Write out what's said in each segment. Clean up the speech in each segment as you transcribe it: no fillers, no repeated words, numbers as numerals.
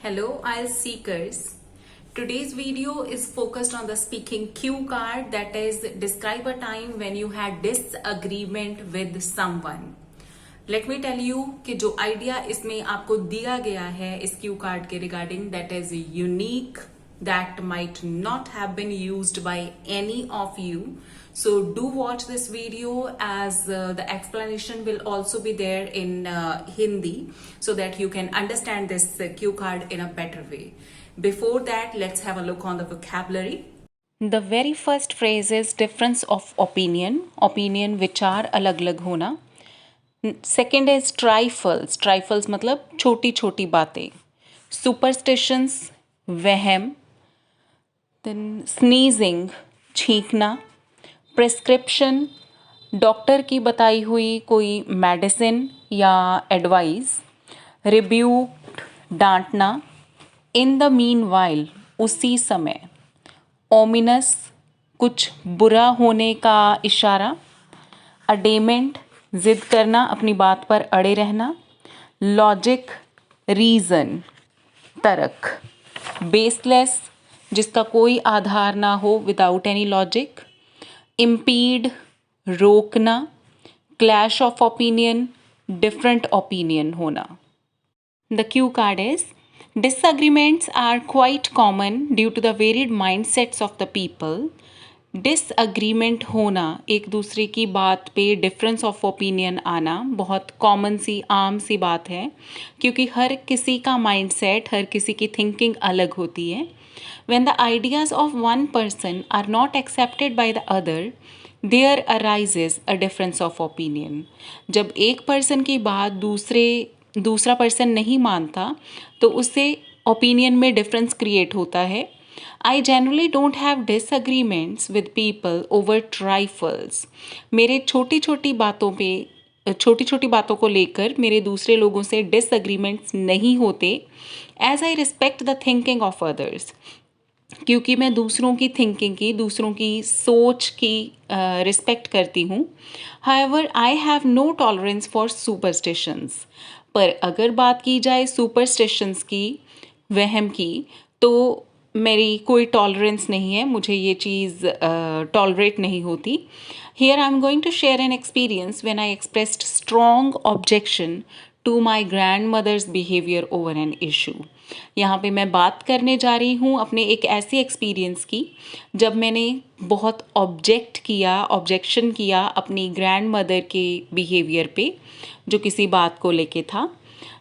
Hello, IELTS seekers. Today's video is focused on the speaking cue card, that is, describe a time when you had disagreement with someone. Let me tell you कि जो idea इसमें आपको दिया गया है इस Q card के regarding, that is unique, that might not have been used by any of you. So do watch this video as the explanation will also be there in Hindi so that you can understand this cue card in a better way. Before that, let's have a look on the vocabulary. The very first phrase is difference of opinion, opinion विचार अलग अलग होना. Second is ट्राइफल्स, ट्राइफल्स मतलब छोटी छोटी बातें. Superstitions वहम. Then sneezing छींकना. प्रिस्क्रिप्शन डॉक्टर की बताई हुई कोई मेडिसिन या एडवाइस. रिब्यूक्ड डांटना. इन द मीन वाइल उसी समय. ओमिनस कुछ बुरा होने का इशारा. अडेमेंट जिद करना, अपनी बात पर अड़े रहना. लॉजिक रीज़न तर्क. बेसलेस जिसका कोई आधार ना हो, विदाउट एनी लॉजिक. इम्पीड रोकना. Clash of opinion different opinion होना. The cue card is disagreements are quite common due to the varied mindsets of the people. Disagreement होना, एक दूसरे की बात पे डिफरेंस ऑफ ओपिनियन आना बहुत कॉमन सी आम सी बात है, क्योंकि हर किसी का माइंडसेट, हर किसी की थिंकिंग अलग होती है. When the ideas of one person are not accepted by the other, there arises a difference of opinion. जब एक पर्सन की बात दूसरा पर्सन नहीं मानता तो उससे ओपिनियन में डिफरेंस क्रिएट होता है. I generally don't have disagreements with people over trifles. मेरे छोटी छोटी बातों को लेकर मेरे दूसरे लोगों से डिसअग्रीमेंट्स नहीं होते. As I respect the thinking of others, क्योंकि मैं दूसरों की थिंकिंग की, दूसरों की सोच की रिस्पेक्ट करती हूँ. However I have no tolerance for superstitions. पर अगर बात की जाए सुपरस्टिशंस की, वहम की, तो मेरी कोई टॉलरेंस नहीं है, मुझे ये चीज़ टॉलरेट नहीं होती. Here I am going to share an experience when I expressed strong objection to my grandmother's behaviour over an issue. यहाँ पे मैं बात करने जा रही हूँ अपने एक ऐसे एक्सपीरियंस की जब मैंने बहुत ऑब्जेक्शन किया अपनी ग्रैंड मदर के बिहेवियर पे, जो किसी बात को लेके था.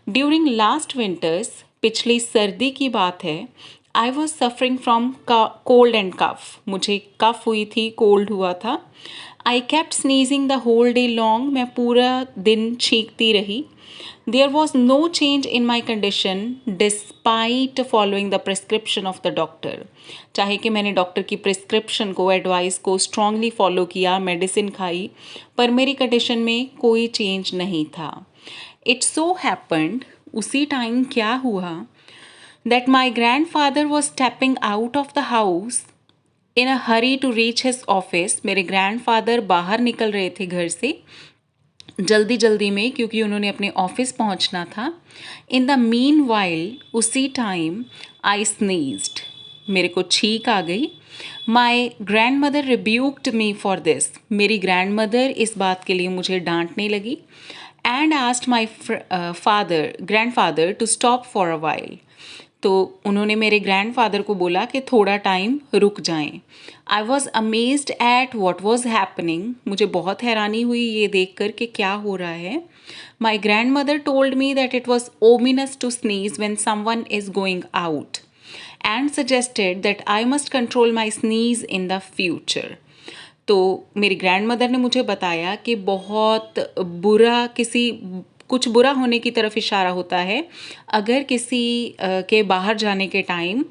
ड्यूरिंग लास्ट विंटर्स, पिछली सर्दी की बात है, I was suffering from cold and cough. मुझे कफ हुई थी, कोल्ड हुआ था. I kept sneezing the whole day long. मैं पूरा दिन छींकती रही. There was no change in my condition despite following the prescription of the doctor. चाहे कि मैंने डॉक्टर की प्रिस्क्रिप्शन को, एडवाइस को स्ट्रांगली फॉलो किया, मेडिसिन खाई, पर मेरी कंडीशन में कोई चेंज नहीं था. इट सो हैपेंड, उसी टाइम क्या हुआ, that my grandfather was stepping out of the house in a hurry to reach his office. मेरे grandfather बाहर निकल रहे थे घर से जल्दी जल्दी में, क्योंकि उन्होंने अपने ऑफिस पहुंचना था. In the meanwhile, उसी टाइम I sneezed. मेरे को छींक आ गई. My grandmother rebuked me for this. मेरी grandmother इस बात के लिए मुझे डांटने लगी. And asked my grandfather to stop for a while. तो उन्होंने मेरे ग्रैंडफादर को बोला कि थोड़ा टाइम रुक जाएं. I was amazed at what was happening. मुझे बहुत हैरानी हुई ये देख कर कि क्या हो रहा है. My grandmother told me that it was ominous to sneeze when someone is going out and suggested that I must control my sneeze in the future. तो मेरी ग्रैंड मदर ने मुझे बताया कि बहुत बुरा, कुछ बुरा होने की तरफ इशारा होता है अगर किसी के बाहर जाने के टाइम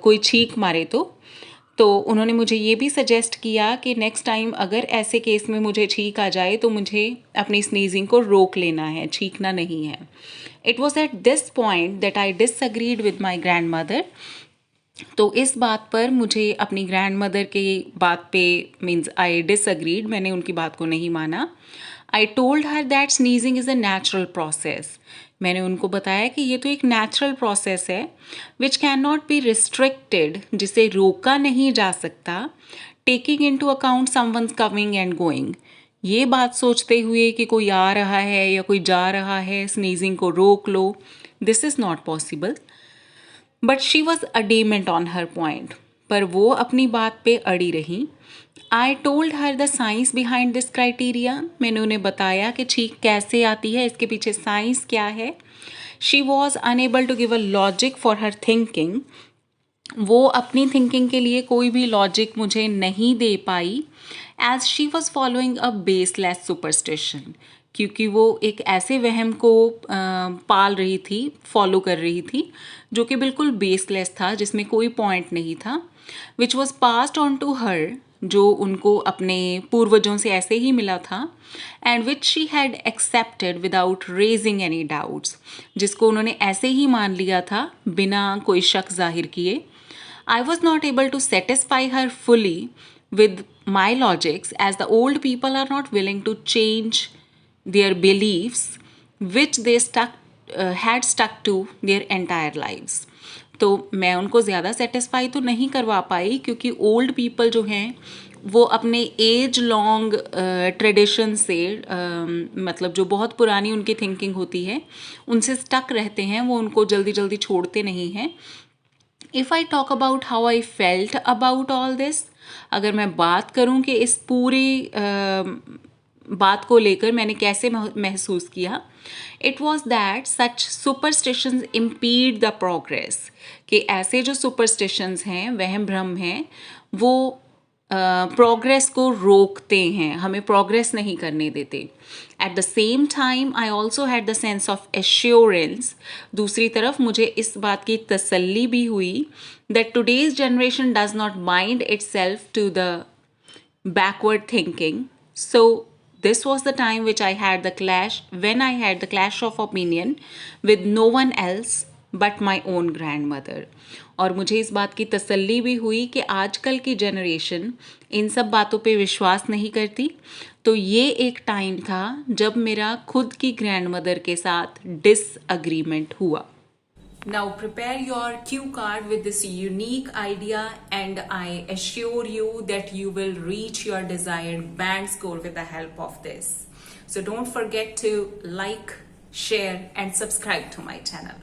कोई छींक मारे तो उन्होंने मुझे ये भी सजेस्ट किया कि नेक्स्ट टाइम अगर ऐसे केस में मुझे छींक आ जाए तो मुझे अपनी स्नीजिंग को रोक लेना है, छींकना नहीं है. It was at this point that I disagreed with my grand mother. तो इस बात पर मुझे अपनी ग्रैंड मदर की बात पे मीन्स आई डिसअग्रीड, मैंने उनकी बात को नहीं माना. I told her that sneezing is a natural process. मैंने उनको बताया कि ये तो एक नेचुरल प्रोसेस है which can not be restricted, जिसे रोका नहीं जा सकता, taking into account someone's coming and going. ये बात सोचते हुए कि कोई आ रहा है या कोई जा रहा है, स्नीजिंग को रोक लो, this is not possible. But she was adamant on her point, पर वो अपनी बात पे अड़ी रही। I told her the science behind this criteria, मैंने उन्हें बताया कि ठीक कैसे आती है, इसके पीछे साइंस क्या है। She was unable to give a logic for her thinking, वो अपनी थिंकिंग के लिए कोई भी लॉजिक मुझे नहीं दे पाई, as she was following a baseless superstition, क्योंकि वो एक ऐसे वहम को पाल रही थी, फॉलो कर रही थी, जो कि बिल्कुल बेसलेस था, जिसमें कोई पॉइंट नहीं था, which was passed on to her, जो उनको अपने पूर्वजों से ऐसे ही मिला था, and which she had accepted without raising any doubts, जिसको उन्होंने ऐसे ही मान लिया था बिना कोई शक जाहिर किए। I was not able to satisfy her fully with my logics, as the old people are not willing to change their beliefs which they had stuck to their entire lives. तो मैं उनको ज़्यादा सेटिस्फाई तो नहीं करवा पाई, क्योंकि old people जो हैं वो अपने एज लॉन्ग ट्रेडिशन से मतलब जो बहुत पुरानी उनकी थिंकिंग होती है उनसे स्टक रहते हैं, वो उनको जल्दी जल्दी छोड़ते नहीं हैं। If I talk about how I felt about all this, अगर मैं बात करूं कि इस पूरी बात को लेकर मैंने कैसे महसूस किया, it was that such superstitions impede the progress, कि ऐसे जो सुपरस्टिशंस हैं, वहम भ्रम हैं, वो प्रोग्रेस को रोकते हैं, हमें प्रोग्रेस नहीं करने देते। At the same time I also had the sense of assurance, दूसरी तरफ मुझे इस बात की तसल्ली भी हुई that today's generation does not bind itself to the backward thinking. So this was the time which I had the clash, when I had the clash of opinion with no one else but my own grandmother. और मुझे इस बात की तसल्ली भी हुई कि आजकल की जनरेशन इन सब बातों पे विश्वास नहीं करती, तो ये एक टाइम था जब मेरा खुद की ग्रैंडमदर के साथ डिसअग्रीमेंट हुआ। Now prepare your cue card with this unique idea, and I assure you that you will reach your desired band score with the help of this. So don't forget to like, share and subscribe to my channel.